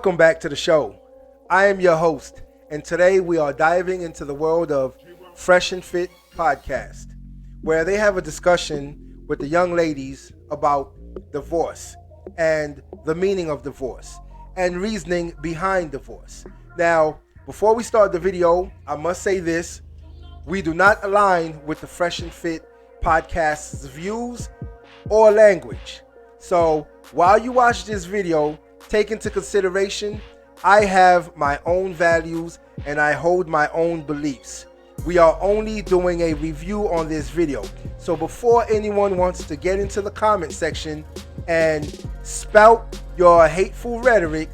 Welcome back to the show. I am your host, and today we are diving into the world of Fresh and Fit podcast, where they have a discussion with the young ladies about divorce and the meaning of divorce and reasoning behind divorce. Now, before we start the video, I must say this. We do not align with the Fresh and Fit podcast's views or language. So while you watch this video, take into consideration, I have my own values and I hold my own beliefs. We are only doing a review on this video. So before anyone wants to get into the comment section and spout your hateful rhetoric,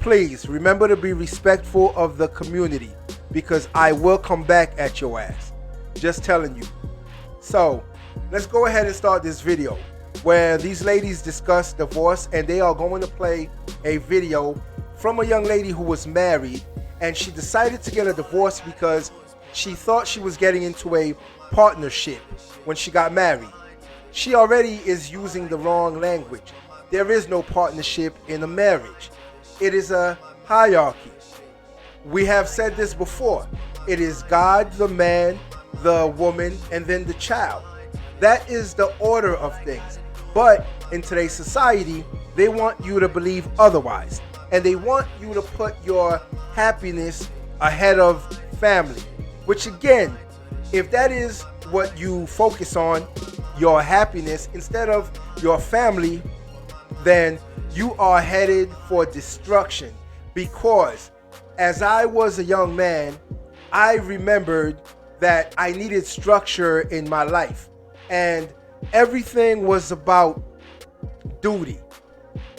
please remember to be respectful of the community, because I will come back at your ass. Just telling you. So let's go ahead and start this video where these ladies discuss divorce, and they are going to play a video from a young lady who was married and she decided to get a divorce because she thought she was getting into a partnership when she got married. She already is using the wrong language. There is no partnership in a marriage. It is a hierarchy. We have said this before. It is God, the man, the woman, and then the child. That is the order of things. But in today's society, they want you to believe otherwise. And they want you to put your happiness ahead of family. Which again, if that is what you focus on, your happiness instead of your family, then you are headed for destruction. Because as I was a young man, I remembered that I needed structure in my life. And everything was about duty.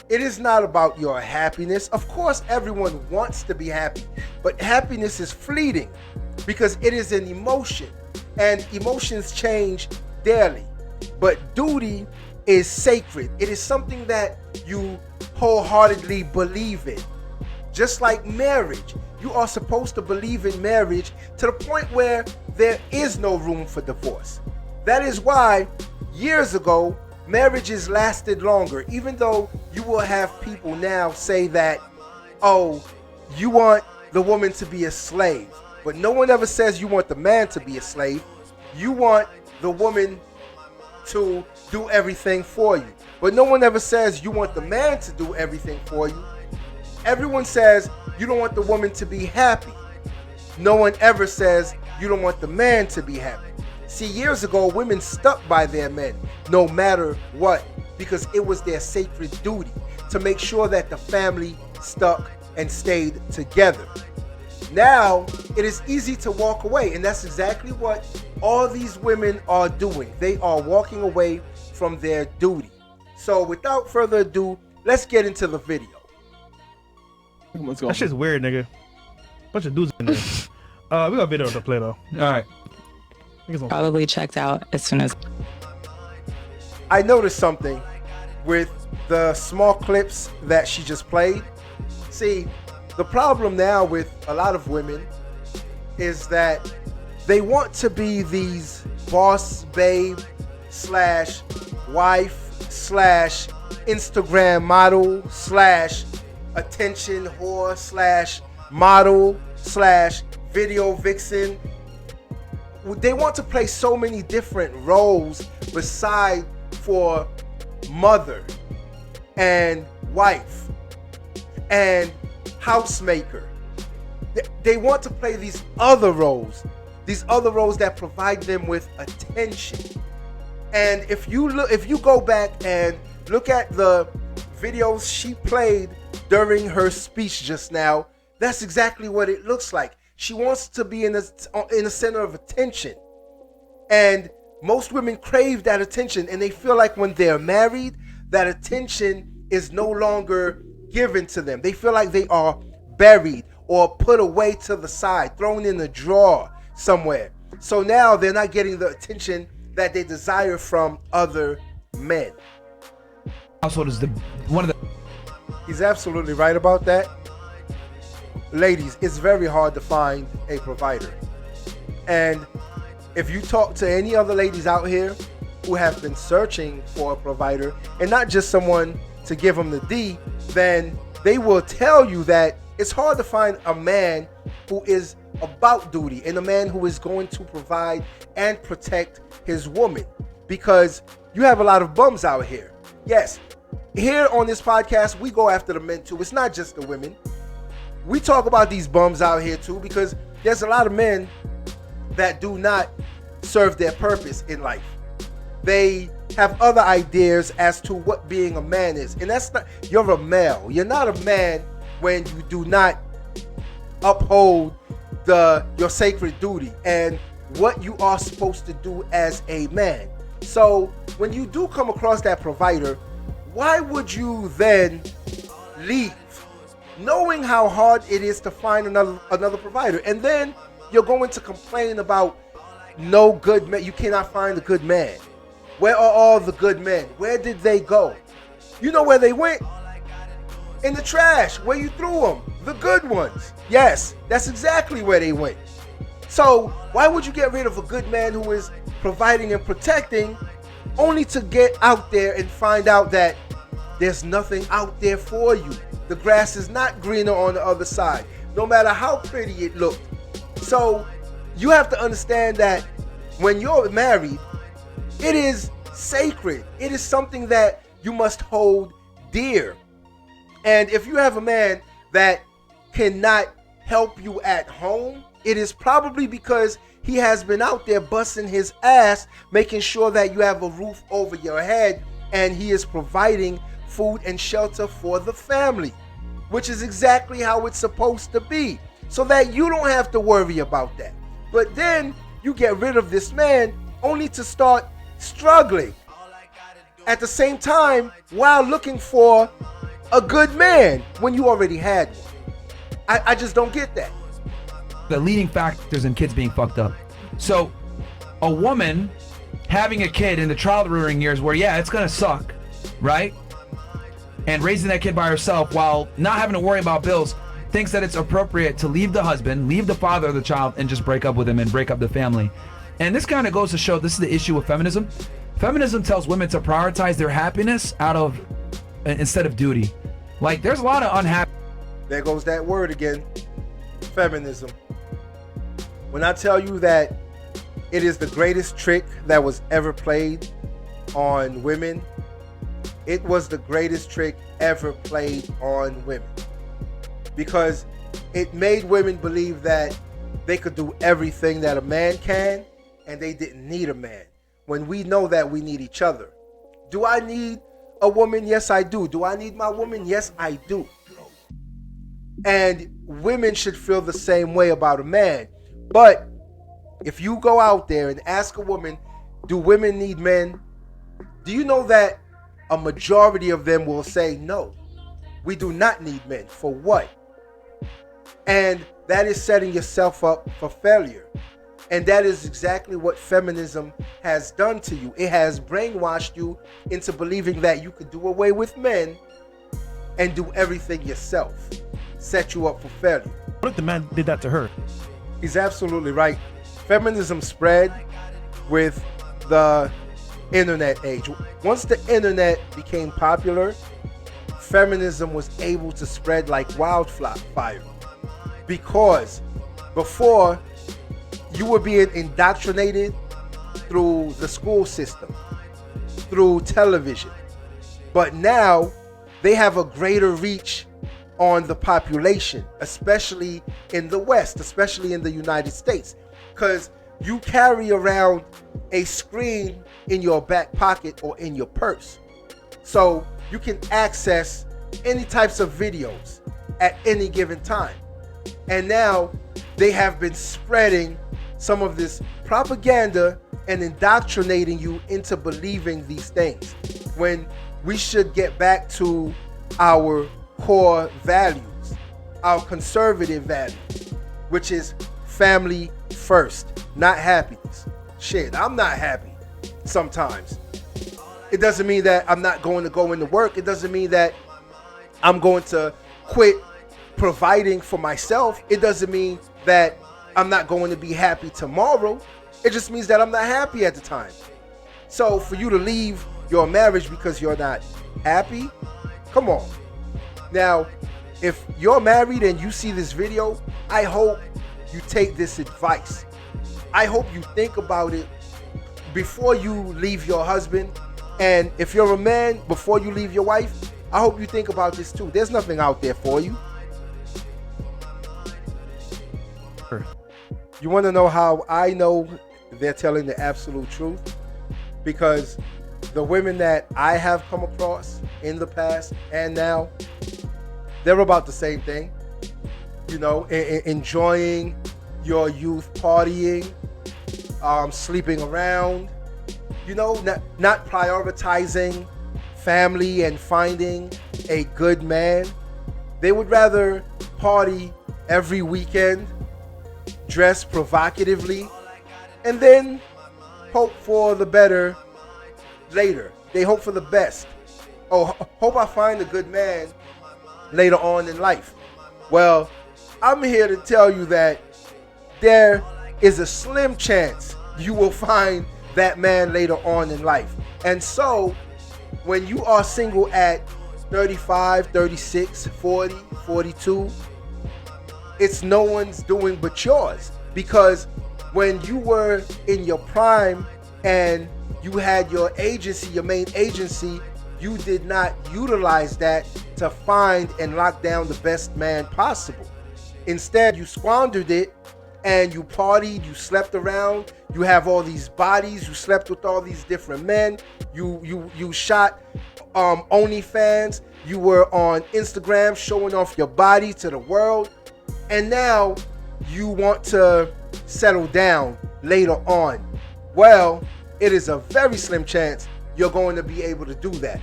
It is not about your happiness. Of course, everyone wants to be happy, but happiness is fleeting because it is an emotion, and emotions change daily. But duty is sacred. It is something that you wholeheartedly believe in. Just like marriage, you are supposed to believe in marriage to the point where there is no room for divorce. That is why years ago, marriages lasted longer, even though you will have people now say that, oh, you want the woman to be a slave. But no one ever says you want the man to be a slave. You want the woman to do everything for you. But no one ever says you want the man to do everything for you. Everyone says you don't want the woman to be happy. No one ever says you don't want the man to be happy. See, years ago, women stuck by their men no matter what, because it was their sacred duty to make sure that the family stuck and stayed together. Now, it is easy to walk away, and that's exactly what all these women are doing. They are walking away from their duty. So without further ado, let's get into the video. That shit's weird, nigga. Bunch of dudes in there. We got a video to play though. All right. Probably checked out as soon as. I noticed something with the small clips that she just played. See, the problem now with a lot of women is that they want to be these boss babe slash wife slash Instagram model slash attention whore slash model slash video vixen. They want to play so many different roles beside for mother and wife and housemaker. They want to play these other roles that provide them with attention. And if you go back and look at the videos she played during her speech just now, that's exactly what it looks like. She wants to be in the center of attention. And most women crave that attention, and they feel like when they're married, that attention is no longer given to them. They feel like they are buried or put away to the side, thrown in a drawer somewhere. So now they're not getting the attention that they desire from other men. Household is one of the. He's absolutely right about that. Ladies, it's very hard to find a provider. And if you talk to any other ladies out here who have been searching for a provider and not just someone to give them the D, then they will tell you that it's hard to find a man who is about duty and a man who is going to provide and protect his woman, because you have a lot of bums out here. Yes, here on this podcast, we go after the men too. It's not just the women. We talk about these bums out here too, because there's a lot of men that do not serve their purpose in life. They have other ideas as to what being a man is. And that's not, you're a male. You're not a man when you do not uphold your sacred duty and what you are supposed to do as a man. So when you do come across that provider, why would you then leave, knowing how hard it is to find another provider? And then you're going to complain about no good man. You cannot find a good man. Where are all the good men? Where did they go? You know where they went? In the trash, where you threw them. The good ones. Yes, that's exactly where they went. So why would you get rid of a good man who is providing and protecting, only to get out there and find out that there's nothing out there for you? The grass is not greener on the other side, no matter how pretty it looked. So you have to understand that when you're married, it is sacred. It is something that you must hold dear. And if you have a man that cannot help you at home, it is probably because he has been out there busting his ass, making sure that you have a roof over your head, and he is providing food and shelter for the family, which is exactly how it's supposed to be, so that you don't have to worry about that. But then you get rid of this man only to start struggling at the same time while looking for a good man when you already had one. I just don't get that. The leading factors in kids being fucked up. So a woman having a kid in the child rearing years where, yeah, it's gonna suck, right? And raising that kid by herself while not having to worry about bills, thinks that it's appropriate to leave the husband, leave the father of the child, and just break up with him and break up the family. And this kind of goes to show this is the issue with feminism. Feminism tells women to prioritize their happiness instead of duty. Like, there's a lot of unhappy. There goes that word again, feminism. When I tell you that it is the greatest trick that was ever played on women, it was the greatest trick ever played on women. Because it made women believe that they could do everything that a man can, and they didn't need a man, when we know that we need each other. Do I need a woman? Yes, I do. Do I need my woman? Yes, I do. And women should feel the same way about a man. But if you go out there and ask a woman, do women need men? Do you know that a majority of them will say, no, we do not need men. For what? And that is setting yourself up for failure. And that is exactly what feminism has done to you. It has brainwashed you into believing that you could do away with men and do everything yourself. Set you up for failure. What if the man did that to her? He's absolutely right. Feminism spread with the internet age. Once the internet became popular, feminism was able to spread like wildfire. Because before, you were being indoctrinated through the school system, through television. But now they have a greater reach on the population, especially in the West, especially in the United States, because you carry around a screen in your back pocket or in your purse. So you can access any types of videos at any given time. And now they have been spreading some of this propaganda and indoctrinating you into believing these things, when we should get back to our core values, our conservative values, which is family first, not happiness. Shit, I'm not happy sometimes. It doesn't mean that I'm not going to go into work. It doesn't mean that I'm going to quit providing for myself. It doesn't mean that I'm not going to be happy tomorrow. It just means that I'm not happy at the time. So for you to leave your marriage because you're not happy, come on. Now, if you're married and you see this video, I hope you take this advice. I hope you think about it before you leave your husband. And if you're a man, before you leave your wife, I hope you think about this too. There's nothing out there for you. Sure. You want to know how I know they're telling the absolute truth? Because the women that I have come across in the past and now, they're about the same thing. You know, enjoying your youth, partying, sleeping around, you know, not prioritizing family and finding a good man. They would rather party every weekend, dress provocatively, and then hope for the better later. They hope for the best. Oh, hope I find a good man later on in life. Well, I'm here to tell you that there is a slim chance you will find that man later on in life. And so, when you are single at 35, 36, 40, 42, it's no one's doing but yours. Because when you were in your prime and you had your agency, your main agency, you did not utilize that to find and lock down the best man possible. Instead, you squandered it and you partied, you slept around, you have all these bodies, you slept with all these different men, you shot OnlyFans, you were on Instagram showing off your body to the world, and now you want to settle down later on. Well, it is a very slim chance you're going to be able to do that.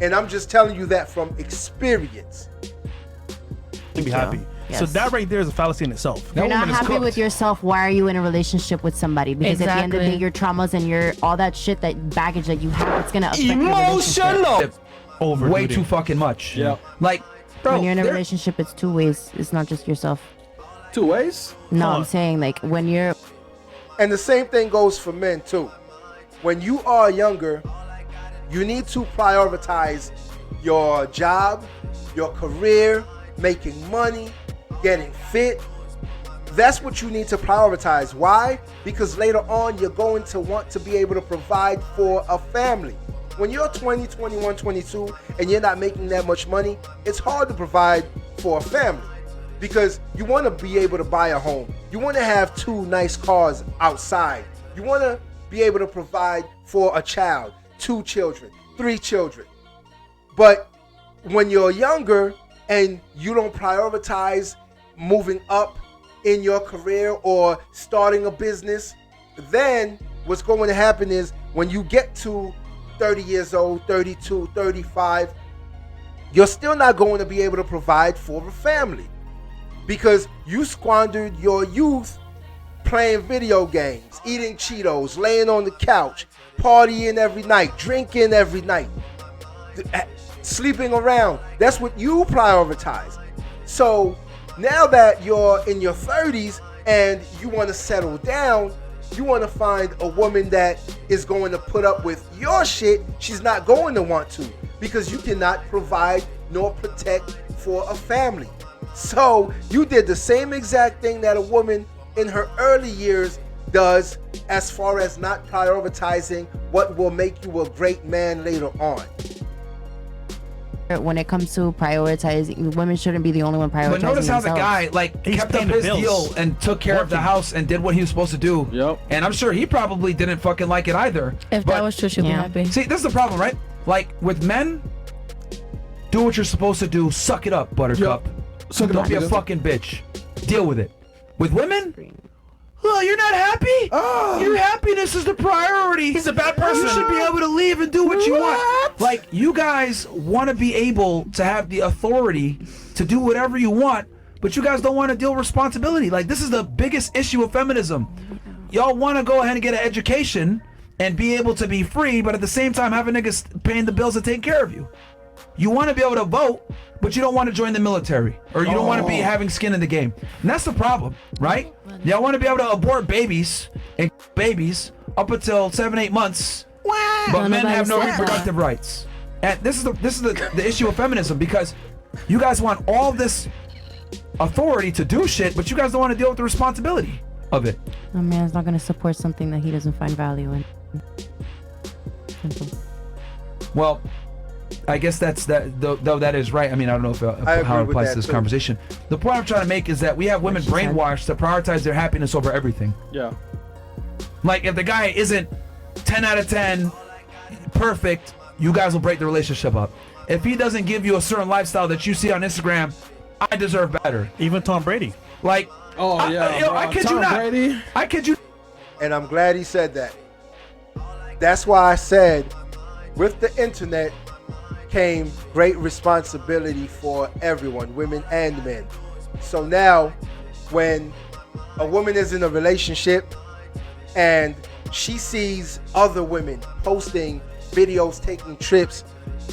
And I'm just telling you that from experience. To be happy. Yes. So that right there is a fallacy in itself. If you're not happy with yourself, why are you in a relationship with somebody? Because at the end of the day, your traumas and your all that shit, that baggage that you have, it's gonna affect your relationship. Over way too fucking much. Yeah. Like, bro, When you're in a relationship, it's two ways. It's not just yourself. Two ways? No, I'm saying like when you're. And the same thing goes for men too. When you are younger, you need to prioritize your job, your career, making money, getting fit. That's what you need to prioritize. Why? Because later on, you're going to want to be able to provide for a family. When you're 20, 21, 22, and you're not making that much money, it's hard to provide for a family because you want to be able to buy a home. You want to have 2 nice cars outside. You want to be able to provide for a child, 2 children, 3 children. But when you're younger and you don't prioritize moving up in your career or starting a business, then what's going to happen is when you get to 30 years old, 32, 35, you're still not going to be able to provide for a family because you squandered your youth playing video games, eating Cheetos, laying on the couch, partying every night, drinking every night, sleeping around. That's what you prioritize. So now that you're in your 30s and you want to settle down, you want to find a woman that is going to put up with your shit. She's not going to want to because you cannot provide nor protect for a family. So you did the same exact thing that a woman in her early years does as far as not prioritizing what will make you a great man later on. When it comes to prioritizing, women shouldn't be the only one prioritizing. But notice how the themselves. guy like He's kept up paying the his bills. deal and took care of the house and did what he was supposed to do. Yep. And I'm sure he probably didn't fucking like it either. If But that was true, she'd be happy. see, this is the problem, right? Like with men, do what you're supposed to do. Suck it up, Buttercup. Suck it Don't up, be a nigga. fucking bitch. Deal with it. With women, oh, you're not happy? Your happiness is the priority. He's a bad person. You should be able to leave and do what you want. Like, you guys want to be able to have the authority to do whatever you want, but you guys don't want to deal with responsibility. Like, this is the biggest issue of feminism. Y'all want to go ahead and get an education and be able to be free, but at the same time have a nigga paying the bills and taking care of you. You want to be able to vote, but you don't want to join the military, or you don't want to be having skin in the game. And that's the problem, right? Y'all want to be able to abort babies and babies up until 7-8 months, but men have no reproductive rights. And this is the issue of feminism, because You guys want all this authority to do shit, but you guys don't want to deal with the responsibility of it. A man's not going to support something that he doesn't find value in. Simple. Well, I guess that's that. Though that is right. I mean, I don't know how it applies to this conversation. The point I'm trying to make is that we have women brainwashed to prioritize their happiness over everything. Yeah. Like, if the guy isn't 10 out of 10 perfect, you guys will break the relationship up. If he doesn't give you a certain lifestyle that you see on Instagram, I deserve better. Even Tom Brady. Like, I kid you not. Brady. I kid you. And I'm glad he said that. That's why I said, with the internet came great responsibility for everyone, women and men. So now, when a woman is in a relationship and she sees other women posting videos, taking trips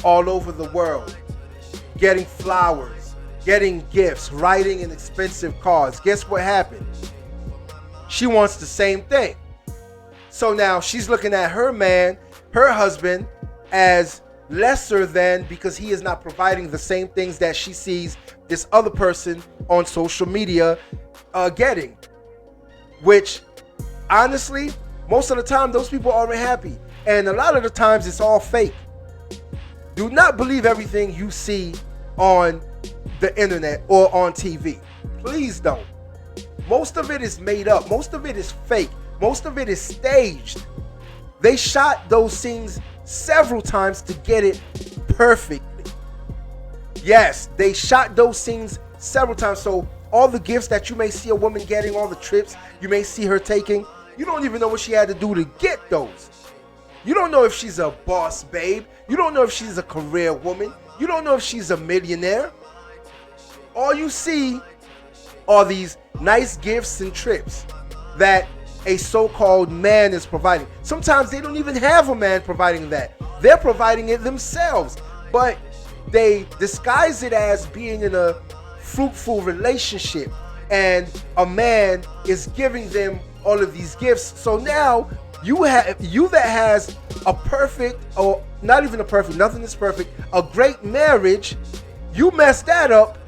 all over the world, getting flowers, getting gifts, riding in expensive cars, guess what happened? She wants the same thing. So now she's looking at her man, her husband, as lesser than because he is not providing the same things that she sees this other person on social media getting. Which, honestly, most of the time those people aren't happy. And a lot of the times it's all fake. Do not believe everything you see on the internet or on TV. Please don't. Most of it is made up. Most of it is fake. Most of it is staged. They shot those scenes several times to get it perfectly. Yes, they shot those scenes several times. So all the gifts that you may see a woman getting, all the trips you may see her taking, you don't even know what she had to do to get those. You don't know if she's a boss babe. You don't know if she's a career woman. You don't know if she's a millionaire. All you see are these nice gifts and trips that a so-called man is providing. Sometimes they don't even have a man providing that. They're providing it themselves. But they disguise it as being in a fruitful relationship. And a man is giving them all of these gifts. So now you that has a perfect, or not even a perfect, nothing is perfect, a great marriage, you mess that up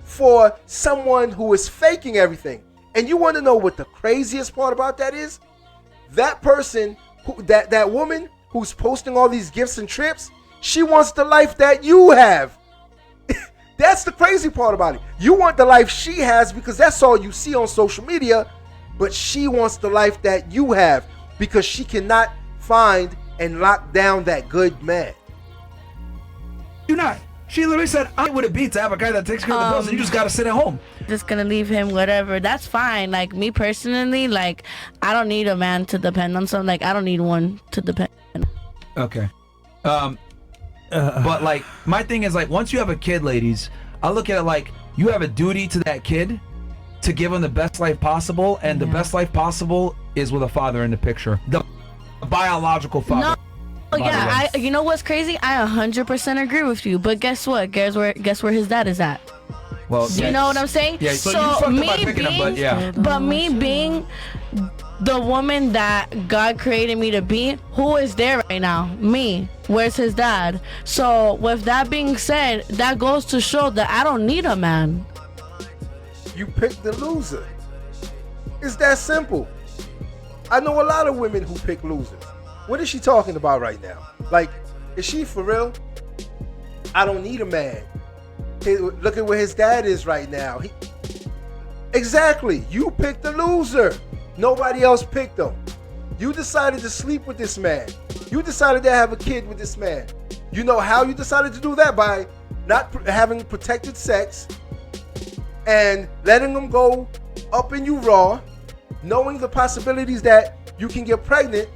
for someone who is faking everything. And you want to know what the craziest part about that is? That person, that woman who's posting all these gifts and trips, she wants the life that you have. That's the crazy part about it. You want the life she has because that's all you see on social media, but she wants the life that you have because she cannot find and lock down that good man. You not. She literally said, I would it be to have a guy that takes care of the bills and you just gotta sit at home. Just gonna leave him, whatever. That's fine. Like, me personally, like, I don't need a man to depend on something. Like, I don't need one to depend on. Okay. But like, my thing is, like, once you have a kid, ladies, I look at it like you have a duty to that kid to give him the best life possible, and the best life possible is with a father in the picture. The biological father. No. Yeah, you know what's crazy? I 100% agree with you. But guess what? Guess where his dad is at? Well, you know what I'm saying? Yeah. So me being the woman that God created me to be, who is there right now? Me. Where's his dad? So with that being said, that goes to show that I don't need a man. You pick the loser. It's that simple. I know a lot of women who pick losers. What is she talking about right now? Like, is she for real? I don't need a man. Look at where his dad is right now. Exactly. You picked the loser. Nobody else picked him. You decided to sleep with this man. You decided to have a kid with this man. You know how you decided to do that? By not having protected sex and letting him go up in you raw, knowing the possibilities that you can get pregnant.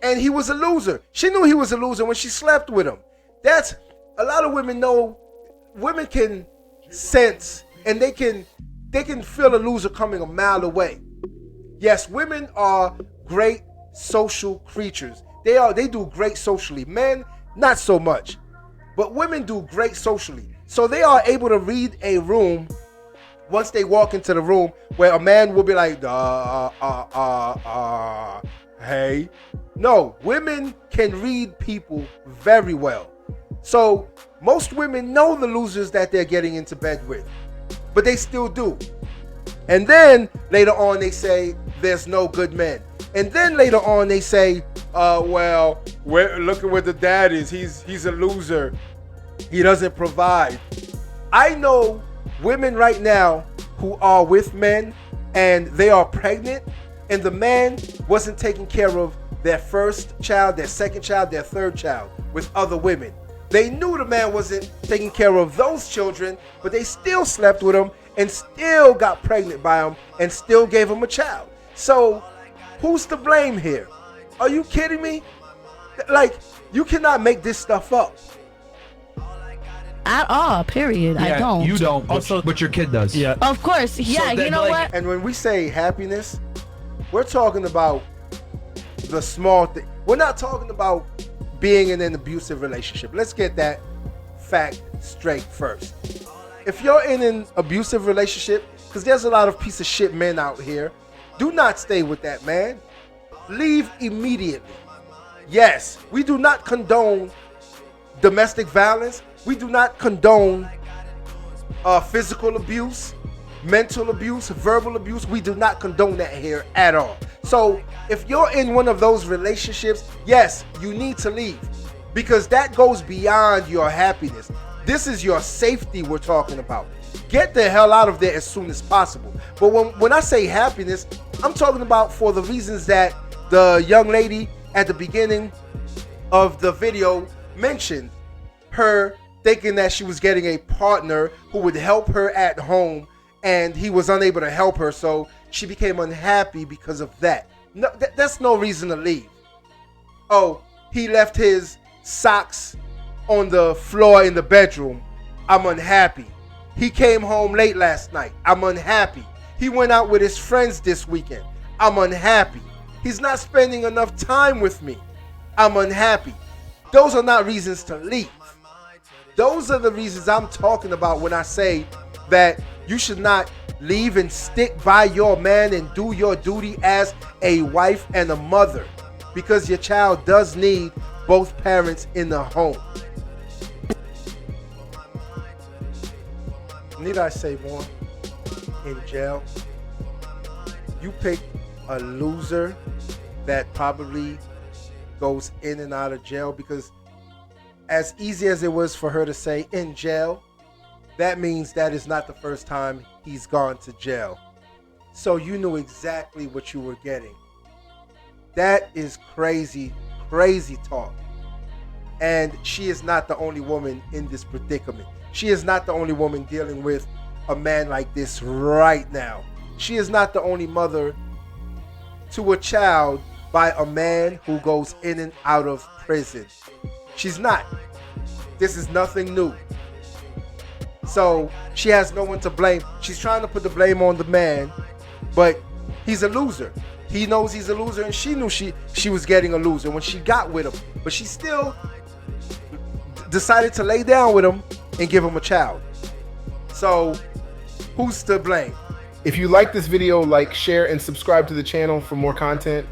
And he was a loser. She knew he was a loser when she slept with him. That's, a lot of women know, women can sense and they can feel a loser coming a mile away. Yes, women are great social creatures. They do great socially. Men, not so much. But women do great socially. So they are able to read a room once they walk into the room where a man will be like, hey. No, women can read people very well. So most women know the losers that they're getting into bed with, but they still do. And then later on they say there's no good men. And then later on they say, well, look at where the dad is. He's a loser. He doesn't provide. I know women right now who are with men and they are pregnant and the man wasn't taking care of their first child, their second child, their third child with other women. They knew the man wasn't taking care of those children, but they still slept with him and still got pregnant by him and still gave him a child. So who's to blame here? Are you kidding me? Like, you cannot make this stuff up. At all, period. Yeah, I don't. You don't, Also- but your kid does. Yeah. Of course. Yeah, then, you know like- what? And when we say happiness, we're talking about the small thing. We're not talking about being in an abusive relationship. Let's get that fact straight first. If you're in an abusive relationship, because there's a lot of piece of shit men out here, do not stay with that man. Leave immediately. Yes, we do not condone domestic violence. We do not condone physical abuse, mental abuse, verbal abuse. We do not condone that here at all. So if you're in one of those relationships, yes, you need to leave, because that goes beyond your happiness. This is your safety we're talking about. Get the hell out of there as soon as possible. But when I say happiness, I'm talking about for the reasons that the young lady at the beginning of the video mentioned. Her thinking that she was getting a partner who would help her at home, and he was unable to help her, so she became unhappy because of that. No, that's no reason to leave. Oh, he left his socks on the floor in the bedroom. I'm unhappy. He came home late last night. I'm unhappy. He went out with his friends this weekend. I'm unhappy. He's not spending enough time with me. I'm unhappy. Those are not reasons to leave. Those are the reasons I'm talking about when I say that you should not leave and stick by your man and do your duty as a wife and a mother, because your child does need both parents in the home. Need I say more? In jail, you picked a loser that probably goes in and out of jail, because as easy as it was for her to say in jail, that means that is not the first time he's gone to jail. So you knew exactly what you were getting. That is crazy, crazy talk. And she is not the only woman in this predicament. She is not the only woman dealing with a man like this right now. She is not the only mother to a child by a man who goes in and out of prison. She's not. This is nothing new. So she has no one to blame. She's trying to put the blame on the man, but he's a loser. He knows he's a loser, and she knew she was getting a loser when she got with him. But she still decided to lay down with him and give him a child. So who's to blame? If you like this video, like, share, and subscribe to the channel for more content.